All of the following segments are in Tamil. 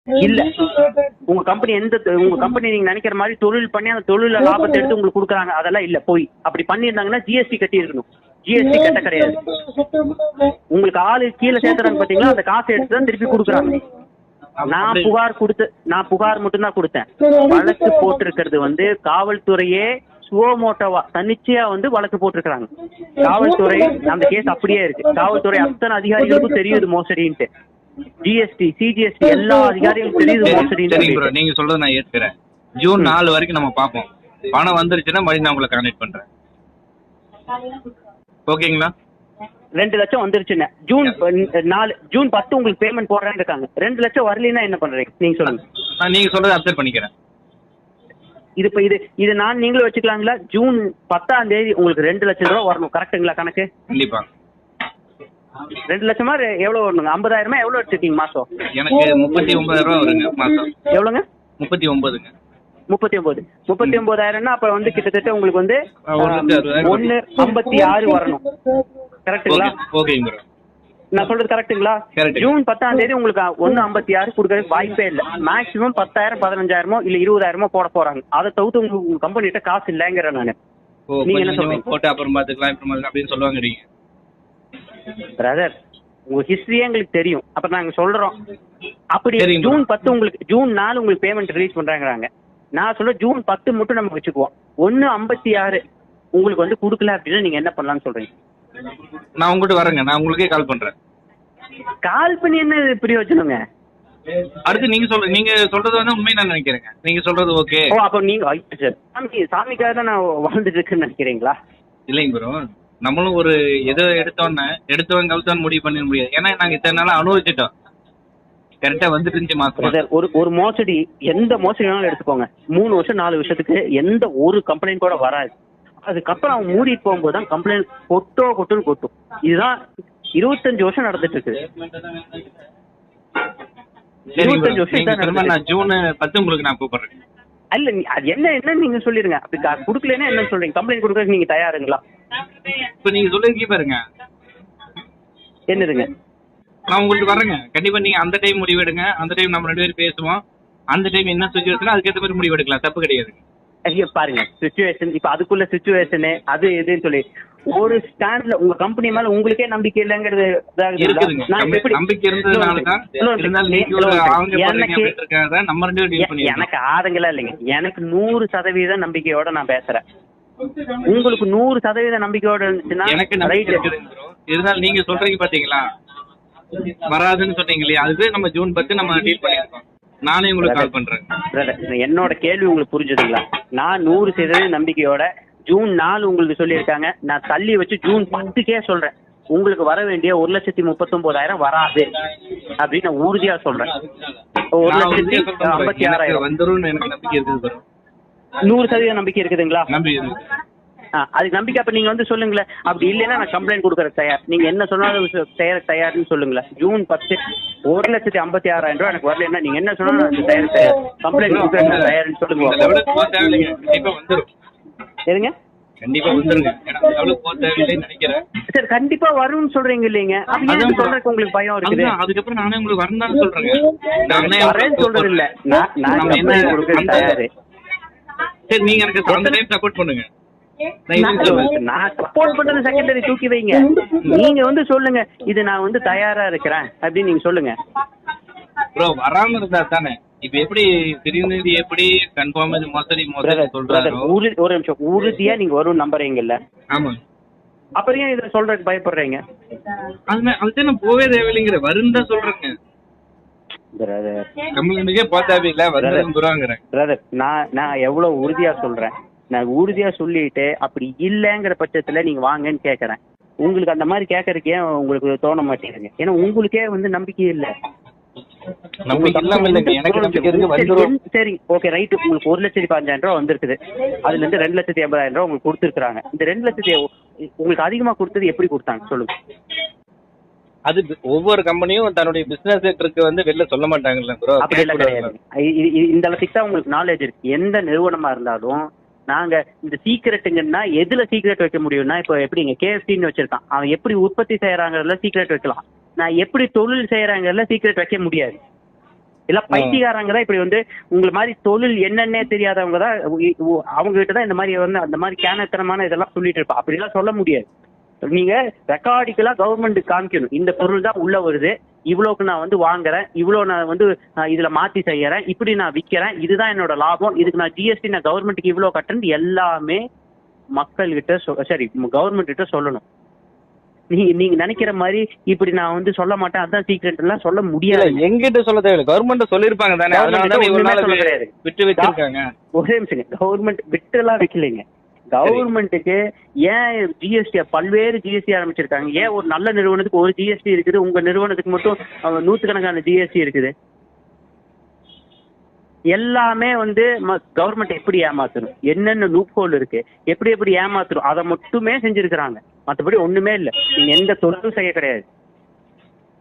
இல்ல உங்க கம்பெனி நீங்க நினைக்கிற மாதிரி தொழில் பண்ணி அந்த தொழில லாபத்தை எடுத்து உங்களுக்கு கொடுக்குறாங்க, அதெல்லாம் இல்ல. போய் அப்படி பண்ணியிருந்தாங்கன்னா ஜிஎஸ்டி கட்டி இருக்கணும். ஜிஎஸ்டி கட்ட கிடையாது. உங்களுக்கு ஆளு கீழே சேர்த்துறாங்க பாத்தீங்களா, அந்த காசை எடுத்து தான் திருப்பி கொடுக்குறாங்க. நான் புகார் மட்டும்தான் கொடுத்தேன். வழக்கு போட்டிருக்கிறது வந்து காவல்துறையே சுவமோட்டோவா தன்னிச்சையா வந்து வழக்கு போட்டிருக்காங்க. காவல்துறை அந்த கேஸ் அப்படியே இருக்கு. காவல்துறை அத்தனை அதிகாரிகளுக்கும் தெரியுது மோசடின்ட்டு. ஜிஎஸ்டி சிஜிஎஸ்டி எல்லா அதிகாரிகளுக்கும் தெரியுது மோசடி. நீங்க சொல்றது நான் ஏற்கிறேன். ஜூன் 4 வரைக்கும் நம்ம பார்ப்போம். பணம் வந்துருச்சுன்னா மறுபடியும் நான் உங்களை கான்டாக்ட் பண்றேன். ஓகேங்களா? 2 லட்சம் வந்துருச்சுன்னு ஜூன் 10 உங்களுக்கு பேமெண்ட் போடுறேன்னு இருக்காங்க. 2 லட்சம் வரலன்னா என்ன பண்றீங்க நீங்க சொல்லுங்க. நான் நீங்க சொல்றதை அப்செட் பண்ணிக்கிறேன். இது நான் நீங்களும் வச்சுக்கலாங்களா? ஜூன் 10ஆம் தேதி உங்களுக்கு 2 லட்சம் ரூபா வரணும். கரெக்டுங்களா கணக்கு? கண்டிப்பா. 2 லட்சமா எவ்வளவு வரணுங்க? 50,000 எவ்வளவு எடுத்துருக்கீங்க மாசம்? எனக்கு 39,000 ரூபா வருங்க மாசம். எவ்வளோங்க? 39ங்க. 39,000னா அப்ப வந்து கிட்டத்தட்ட உங்களுக்கு வந்து 1,56 வரணும். கரெக்டுங்களா? ஓகேங்க. நான் சொல்றது கரெக்டுங்களா? ஜூன் 10ஆம் தேதி உங்களுக்கு 1,56 கொடுக்கறதுக்கு வாய்ப்பே இல்லை. மேக்சிமம் 10,000 15,000 இல்ல 20,000 போட போறாங்க. அதை தவிர்த்து உங்க கம்பெனி கிட்ட காசு இல்லைங்கிறேன் நானு. நீங்க என்ன சொல்றீங்க? போட்டு அப்புறம் பாத்துக்கலாம் அப்படின்னு சொல்லுவாங்க. பிரதர், உங்க ஹிஸ்டரியே எங்களுக்கு தெரியும். அப்ப நாங்க சொல்றோம் அப்படி ஜூன் 10 உங்களுக்கு ஜூன் 4 உங்களுக்கு பேமெண்ட் ரிலீஸ் பண்றாங்க. நான் சொல்ல ஜூன் 10 மட்டும் நம்ம வச்சுக்குவோம். 1,56 உங்களுக்கு வந்து கொடுக்கல அப்படின்னா நீங்க என்ன பண்ணலாம்னு சொல்றீங்க? நான் உங்ககிட்ட வரேங்க. நான் உங்களுக்கே கால் பண்றேன். கால் பண்ணி என்ன பிரயோஜனங்க? அடுத்து நீங்க சொல்றது வந்து உண்மை நான் நினைக்கிறேங்க. நீங்க சொல்றது ஓகே. ஓ, அப்ப நீங்க சாமிக்காக தான் நான் வாழ்ந்துட்டு இருக்குன்னு நினைக்கிறீங்களா? இல்லைங்க ப்ரோ, நம்மளும் ஒரு எதை எடுத்தவன் கவுத்தான் முடிவு பண்ண முடியாது. ஏன்னா நாங்க இத்தனை நாளா அனுபவிச்சிட்டோம். கரெக்டா வந்துட்டு இருந்துச்சு மாசம். ஒரு மோசடி, எந்த மோசடி வேணாலும் எடுத்துக்கோங்க, 3 வருஷம் 4 வருஷத்துக்கு எந்த ஒரு கம்ப்ளைண்ட் கூட வராது. அதுக்கப்புறம் அவன் மூடிட்டு போகும்போது தான் கம்ப்ளைண்ட் கொட்டுன்னு கொட்டும். இதுதான் 25 வருஷம் நடந்துட்டு இருக்கு. 25 வருஷம். நான் ஜூன் 10 உங்களுக்கு நான் கூப்பிடுறேன். அல்ல, அது என்ன நீங்க சொல்லிருங்க. அப்படி கொடுக்கலன்னா என்ன சொல்றீங்க? கம்ப்ளைண்ட் கொடுக்கறதுக்கு நீங்க தயாருங்களா? இப்ப நீங்க சொல்லிருக்கீங்க பாருங்க. என்னதுங்க? நான் உங்களுக்கு வரேங்க. கண்டிப்பா நீங்க அந்த டைம் முடிவெடுங்க. அந்த டைம் நம்ம 2 பேரும் பேசுவோம். அந்த டைம் என்ன சுச்சுவேஷன் அதுக்கேற்ற மாதிரி முடிவு எடுக்கலாம். தப்பு கிடையாது. பாருங்க, சிச்சுவேஷன் இப்ப அதுக்குள்ள சிச்சுவேஷனு அது எதுன்னு சொல்லி ஒரு ஸ்டாண்ட்ல உங்க கம்பெனி மேல உங்களுக்கே நம்பிக்கை இல்லைங்கிறது நம்பிக்கை இருந்ததுனாலதான் எனக்கு ஆதங்கலாம் இல்லைங்க. எனக்கு 100% நம்பிக்கையோட நான் பேசுறேன். உங்களுக்கு 100% நம்பிக்கையோட இருந்துச்சுன்னா எனக்கு இருந்தாலும் நீங்க சொல்றீங்க பாத்தீங்களா, வராதுன்னு சொன்னீங்க இல்லையா, அதுவே நம்ம ஜூன் 10 நம்ம டீல் பண்ணிருக்கோம். நானே உங்களுக்கு கால் பண்றேன். என்னோட கேள்வி உங்களுக்கு புரிஞ்சுதுங்களா? நான் 100% நம்பிக்கையோட ஜூன் 4 உங்களுக்கு சொல்லியிருக்காங்க. நான் தள்ளி வச்சு ஜூன் 10க்கே சொல்றேன். உங்களுக்கு வர வேண்டிய 1,39,000 வராது அப்படின்னு நான் உறுதியா சொல்றேன். 1,56,000 வந்துரும். எனக்கு நம்பிக்கை இருக்குது. 100% நம்பிக்கை இருக்குதுங்களா? நம்பிக்கை. அதுக்கு நம்பிக்கை. அப்ப நீங்க வந்து சொல்லுங்களேன். அப்படி இல்லைன்னா நான் கம்ப்ளைண்ட் கொடுக்கற தயார். நீங்க என்ன சொன்னாலும் தயார்னு சொல்லுங்களேன். ஜூன் 10 1,56,000 ரூபாய் எனக்கு வரலன்னா நீங்க என்ன சொன்னாலும் தயார். கம்ப்ளைண்ட் கொடுக்கற தயார்னு சொல்லுங்க. சரிங்க, கண்டிப்பா வந்துருங்க. நினைக்கிறேன் சார். கண்டிப்பா வரும்னு சொல்றீங்க இல்லைங்க? அது சொல்றதுக்கு உங்களுக்கு பயம் இருக்குது. அதுக்கப்புறம் நானே உங்களுக்கு வரணும்னு சொல்றேங்க. வரேன்னு சொல்றது இல்ல, நான் கம்ப்ளைண்ட் கொடுக்கற தயாரு. சரி, நீங்க எனக்கு அந்த டைம் சப்போர்ட் பண்ணுங்க. நான் சப்போர்ட் பண்றது செகண்டரி, தூக்கி வைங்க. நீங்க வந்து சொல்லுங்க, இது நான் வந்து தயாரா இருக்கிறேன் அப்படின்னு நீங்க சொல்லுங்க. ப்ரோ, வராம இருந்தா தானே இப்ப எப்படி திடீர்னு எப்படி கன்ஃபார்ம் மோசடி சொல்றாரு? ஒரு நிமிஷம், உறுதியா நீங்க வரும் நம்புறீங்கல்ல? ஆமா. அப்புறம் ஏன் இதை சொல்றதுக்கு பயப்படுறீங்க? அதுதான் நான் போவே தேவையில்லைங்கிற வரும் தான் சொல்றேங்க. கம்ப்ளைண்ட்டுக்கே போதாவில்ல வருங்கிறேன். பிரதர், நான் எவ்வளவு உறுதியா சொல்றேன். நான் உறுதியா சொல்லிட்டு அப்படி இல்லைங்கிற பட்சத்துல நீங்க வாங்கன்னு கேக்குறேன். உங்களுக்கு அந்த மாதிரி கேட்கறதுக்கு ஏன் உங்களுக்கு தோண மாட்டேங்குதுங்க? ஏன்னா உங்களுக்கே வந்து நம்பிக்கை இல்லை. சரி, ஓகே, ரைட். உங்களுக்கு 1,15,000 ரூபா வந்திருக்குது. அதுல இருந்து 2,80,000 ரூபா உங்களுக்கு கொடுத்துருக்காங்க. இந்த 2 லட்சத்தை உங்களுக்கு அதிகமா கொடுத்தது எப்படி கொடுத்தாங்க சொல்லுங்க? அது ஒவ்வொரு கம்பெனியும் தன்னுடைய பிசினஸ் செக்டருக்கு வந்து வெளில சொல்ல மாட்டாங்கல்ல ப்ரோ. அப்படி எல்லாம் கிடையாது. இந்த அளவுக்கு தான் உங்களுக்கு நாலேஜ் இருக்கு. எந்த நிறுவனமா இருந்தாலும் நாங்க இந்த சீக்ரெட்டுங்கன்னா எதுல சீக்ரெட் வைக்க முடியும்னா, இப்போ எப்படி இங்க KFCன்னு வச்சிருக்கான், அவன் எப்படி உற்பத்தி செய்யறாங்கிறதுல சீக்ரெட் வைக்கலாம். நான் எப்படி தொழில் செய்யறாங்கிறதுல சீக்ரெட் வைக்க முடியாது. எல்லாம் பைத்தியக்காரங்க தான் இப்படி வந்து உங்களை மாதிரி தொழில் என்னன்னே தெரியாதவங்க தான் அவங்க கிட்ட தான் இந்த மாதிரி வந்து அந்த மாதிரி கேனத்தனமான இதெல்லாம் சொல்லிட்டு இருப்பா. அப்படிலாம் சொல்ல முடியாது. நீங்க ரெக்கார்டிக்கலா கவர்மெண்ட்டுக்கு காமிக்கணும், இந்த பொருள் தான் உள்ள வருது, இவ்வளோக்கு நான் வந்து வாங்குறேன், இவ்வளோ நான் வந்து இதுல மாத்தி செய்யறேன், இப்படி நான் விற்கிறேன், இதுதான் என்னோட லாபம், இதுக்கு நான் ஜிஎஸ்டி நான் கவர்மெண்ட்டுக்கு இவ்வளோ கட்டுறது எல்லாமே மக்கள்கிட்ட சரி கவர்மெண்ட் கிட்ட சொல்லணும். நீங்க நினைக்கிற மாதிரி இப்படி நான் வந்து சொல்ல மாட்டேன் அதான் சீக்ரெட் எல்லாம் சொல்ல முடியாது. எங்கிட்ட சொல்ல தேவையில்லை, கவர்மெண்ட் சொல்லிருப்பாங்க தானே, விட்டு வச்சிருக்காங்க. ஒரே நிமிஷம், கவர்மெண்ட் விட்டு எல்லாம் வைக்கலைங்க. கவர்மெண்ட்டுக்கு ஏன் ஜிஎஸ்டி பல்வேறு ஜிஎஸ்டி ஆரம்பிச்சிருக்காங்க, ஏன் ஒரு நல்ல நிறுவனத்துக்கு ஒரு ஜிஎஸ்டி இருக்குது, உங்க நிறுவனத்துக்கு மட்டும் 100கணக்கான ஜிஎஸ்டி இருக்குது. எல்லாமே வந்து கவர்மெண்ட் எப்படி ஏமாத்தணும், என்னென்ன லூப் ஹோல் இருக்கு, எப்படி ஏமாத்தணும், அதை மட்டுமே செஞ்சிருக்கிறாங்க. மற்றபடி ஒண்ணுமே இல்லை. நீங்க எந்த தொழிலும் செய்ய கிடையாது.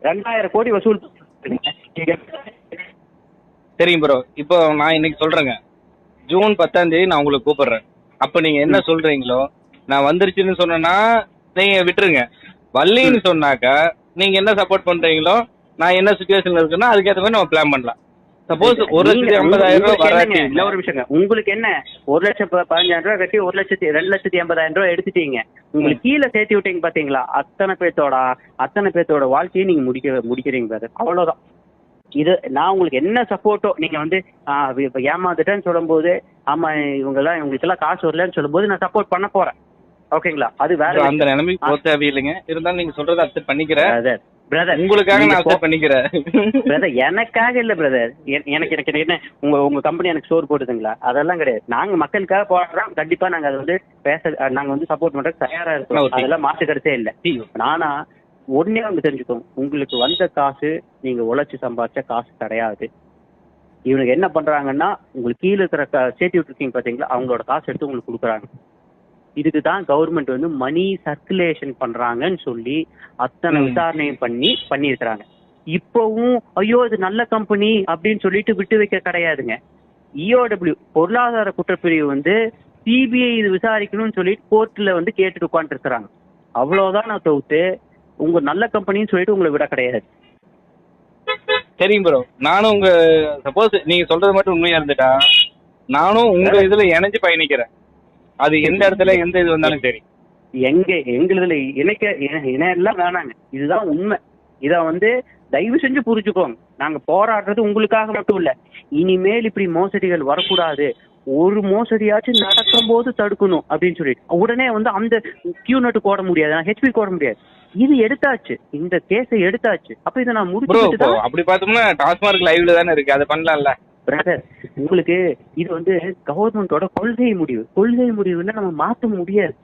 2000 கோடி வசூல். சரிங்க ப்ரோ, இப்போ நான் இன்னைக்கு சொல்றேங்க, ஜூன் 10ஆம் தேதி நான் உங்களுக்கு கூப்பிடுறேன். அப்ப நீங்க என்ன சொல்றீங்களோ, நான் வந்துருச்சுன்னு சொன்னா நீங்க விட்டுருங்க. வள்ளின்னு சொன்னாக்கா நீங்க என்ன சப்போர்ட் பண்றீங்களோ, நான் என்ன சுச்சுவேஷன்ல இருக்குன்னா அதுக்கேற்ற மாதிரி நம்ம பிளான் பண்ணலாம். சப்போஸ் 1,50,000 வராட்டி இல்ல, ஒரு விஷயங்க, உங்களுக்கு என்ன 1,15,000 கட்டி 2,80,000 எடுத்துட்டீங்க, உங்களுக்கு கீழே சேர்த்து விட்டீங்க பாத்தீங்களா, அத்தனை பேர்த்தோட வாழ்க்கையை நீங்க முடிக்கிறீங்க brother. அவ்வளவுதான். இது நான் உங்களுக்கு என்ன சப்போர்ட்டோ, நீங்க வந்து ஏமாந்துட்டேன்னு சொல்லும் போது, ஆமா இவங்களுக்கு எல்லாம் காசு வரலன்னு சொல்லும் போது நான் சப்போர்ட் பண்ண போறேன். ஓகேங்களா, அது வேற. அந்த நிலைமைக்கு போக தேவையில்லைங்க. இருந்தாலும் நீங்க சொல்றதை அக்செப்ட் பண்ணிக்கிறேன் பிரதர். உங்களுக்காக நான் அக்செப்ட் பண்ணிக்கிறேன் பிரதர். எனக்காக இல்ல பிரதர், எனக்கு என்ன உங்க கம்பெனி எனக்கு ஸ்டோர் போட்டுதுங்களா, அதெல்லாம் கிடையாது. நாங்க மக்களுக்காக போடுறோம். கண்டிப்பா நாங்க அதை வந்து நாங்க வந்து சப்போர்ட் பண்றதுக்கு தயாரா இருக்கோம். அதெல்லாம் மாற்று கருத்தே இல்லை. நானா ஒன்னே வந்து தெரிஞ்சுக்கோங்க, உங்களுக்கு வந்த காசு நீங்க உழைச்சு சம்பாதிச்ச காசு கிடையாது. இவனுக்கு என்ன பண்றாங்கன்னா, உங்களுக்கு கீழே இருக்கிற சேர்த்து விட்டுருக்கீங்க பாத்தீங்களா, அவங்களோட காசு எடுத்து உங்களுக்கு கொடுக்குறாங்க. இதுக்கு தான் கவர்மெண்ட் வந்து மணி சர்க்குலேஷன் பண்றாங்கன்னு சொல்லி அத்தனை விசாரணையும் பண்ணியிருக்கிறாங்க. இப்பவும் ஐயோ இது நல்ல கம்பெனி அப்படின்னு சொல்லிட்டு விட்டு வைக்க கிடையாதுங்க. இஓடபிள்யூ பொருளாதார குற்றப்பிரிவு வந்து சிபிஐ இது விசாரிக்கணும்னு சொல்லிட்டு கோர்ட்ல வந்து கேட்டுட்டு உட்காந்துட்டு இருக்கிறாங்க. அவ்வளவுதான் நான் தவிர்த்து உங்க நல்ல கம்பெனின்னு சொல்லிட்டு உங்களை விட கிடையாது. சரிங்க ப்ரோ, நானும் உங்க சப்போஸ் நீங்க சொல்றது மட்டும் உண்மையா இருந்துட்டா நானும் உங்க இதுல இணைஞ்சு பயணிக்கிறேன். அது எந்த இடத்துல எந்த இது வந்தாலும் சரி. எங்களுதுல இணையெல்லாம் வேணாங்க, இதுதான் உண்மை. இத வந்து தயவு செஞ்சு புரிஞ்சுக்கோங்க. நாங்க போராடுறது உங்களுக்காக மட்டும் இல்ல, இனிமேல் இப்படி மோசடிகள் வரக்கூடாது, ஒரு மோசடியாச்சும் நடக்கும் போது தடுக்கணும் அப்படின்னு சொல்லிட்டு உடனே வந்து அந்த கியூ நோட்டு போட முடியாது, ஹெச்பி போட முடியாது. இது எடுத்தாச்சு, இந்த கேஸை எடுத்தாச்சு. அப்ப இதை நான் முடிச்சு அப்படி பார்த்தோம்னா டாஸ்மார்க் லைவ்ல தானே இருக்கு, அதை பண்ணலாம்ல பிரதர். உங்களுக்கு இது வந்து கவர்மெண்டோட கொள்கை முடிவுன்னா நம்ம மாற்ற முடியாது.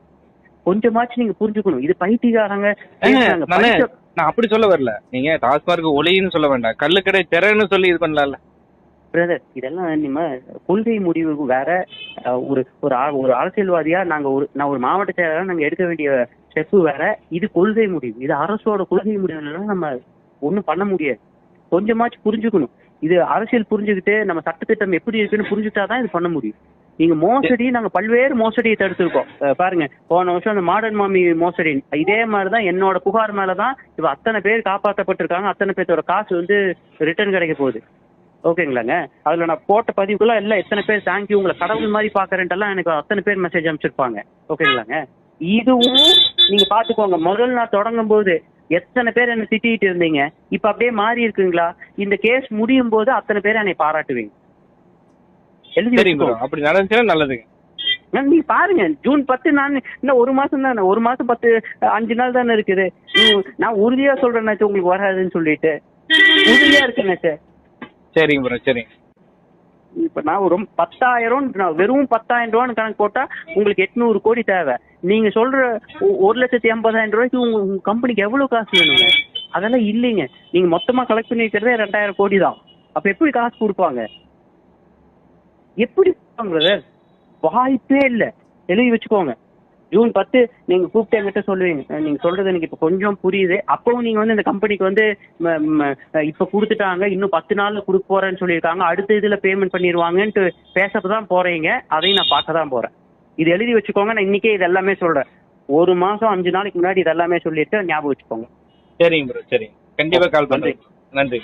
கொஞ்சமாச்சும் நீங்க புரிஞ்சுக்கணும். இது பைத்தியக்காரங்க. நான் அப்படி சொல்ல வரல, நீங்க டாஸ்மார்க் ஒளின்னு சொல்ல வேண்டாம், கள்ளுக்கடை திறன்னு சொல்லி இது பண்ணலாம்ல பிரதர். இதெல்லாம் நம்ம கொள்கை முடிவு வேற. ஒரு அரசியல்வாதியா நான் ஒரு மாவட்ட செயலாளர் நாங்க எடுக்க வேண்டிய ஸ்டெப் வேற. இது கொள்கை முடிவு, இது அரசோட கொள்கை முடிவுலாம் நம்ம ஒண்ணும் பண்ண முடியாது. கொஞ்சமாச்சும் புரிஞ்சுக்கணும். இது அரசியல் புரிஞ்சுக்கிட்டு நம்ம சட்டத்திட்டம் எப்படி இருக்குன்னு புரிஞ்சுட்டாதான் இது பண்ண முடியும். நீங்க மோசடி, நாங்க பல்வேறு மோசடியை தடுத்திருக்கோம். பாருங்க, போன வருஷம் அந்த மாடர்ன் மாமி மோசடி, இதே மாதிரிதான் என்னோட புகார் மேலதான் இப்ப அத்தனை பேர் காப்பாற்றப்பட்டிருக்காங்க. அத்தனை பேர்த்தோட காசு வந்து ரிட்டர்ன் கிடைக்க போகுது. ஓகேங்களாங்க, அதுல நான் போட்ட பதிவுக்குள்ள எல்லாம் எத்தனை பேர் தேங்க்யூ, உங்களை கடவுள் மாதிரி பாக்குறேன்ட்டு எனக்கு அத்தனை பேர் மெசேஜ் அனுப்பிச்சிருப்பாங்க. ஓகேங்களாங்க, இதுவும் நீங்க பாத்துக்கோங்க. முதல் நான் தொடங்கும் போது எத்தனை பேர் என்ன திட்டிட்டு இருந்தீங்க, இப்ப அப்படியே மாறி இருக்குங்களா? இந்த கேஸ் முடியும் போது அத்தனை பேர் என்னை பாராட்டுவீங்க. அப்படி நடந்துச்சுன்னா நல்லதுங்க. நீங்க பாருங்க, ஜூன் 10 நான் இன்னும் 1 மாசம் தானே, 1 மாசம் 5 நாள் தானே இருக்குது. நான் உறுதியா சொல்றேன் உங்களுக்கு வராதுன்னு சொல்லிட்டு உறுதியா இருக்கேன் சார். சரிங்க ப்ரோ, சரிங்க. இப்ப நான் ஒரு 10,000 வெறும் 10,000 கணக்கு போட்டா உங்களுக்கு 800 கோடி தேவை. நீங்க சொல்ற 1,80,000 ரூபாய்க்கு உங்க கம்பெனிக்கு எவ்வளவு காசு வேணுங்க? அதெல்லாம் இல்லைங்க. நீங்க மொத்தமா கலெக்ட் பண்ணி வைக்கிறதே 2,000 கோடி தான். அப்ப எப்படி காசு கொடுப்பாங்க? எப்படி பிரதர்? வாய்ப்பே இல்லை. எழுதி வச்சுக்கோங்க. ஜூன் 10 நீங்க கூப்பிட்டு என்கிட்ட சொல்லுவீங்க. நீங்க சொல்றது எனக்கு இப்ப கொஞ்சம் புரியுது. அப்பவும் நீங்க வந்து இந்த கம்பெனிக்கு வந்து இப்ப கொடுத்துட்டாங்க, இன்னும் 10 நாள்ல கொடுக்க போறேன்னு சொல்லியிருக்காங்க, அடுத்த இதுல பேமெண்ட் பண்ணிடுவாங்கன்ட்டு பேசப்பதான் போறீங்க. அதையும் நான் பார்க்க தான் போறேன். இது எழுதி வச்சுக்கோங்க. நான் இன்னைக்கே இது எல்லாமே சொல்றேன். 1 மாசம் 5 நாளைக்கு முன்னாடி இது எல்லாமே சொல்லிட்டு ஞாபகம் வச்சுக்கோங்க. சரிங்க ப்ரோ, சரிங்க. கண்டிப்பா கால் பண்றேன். நன்றி.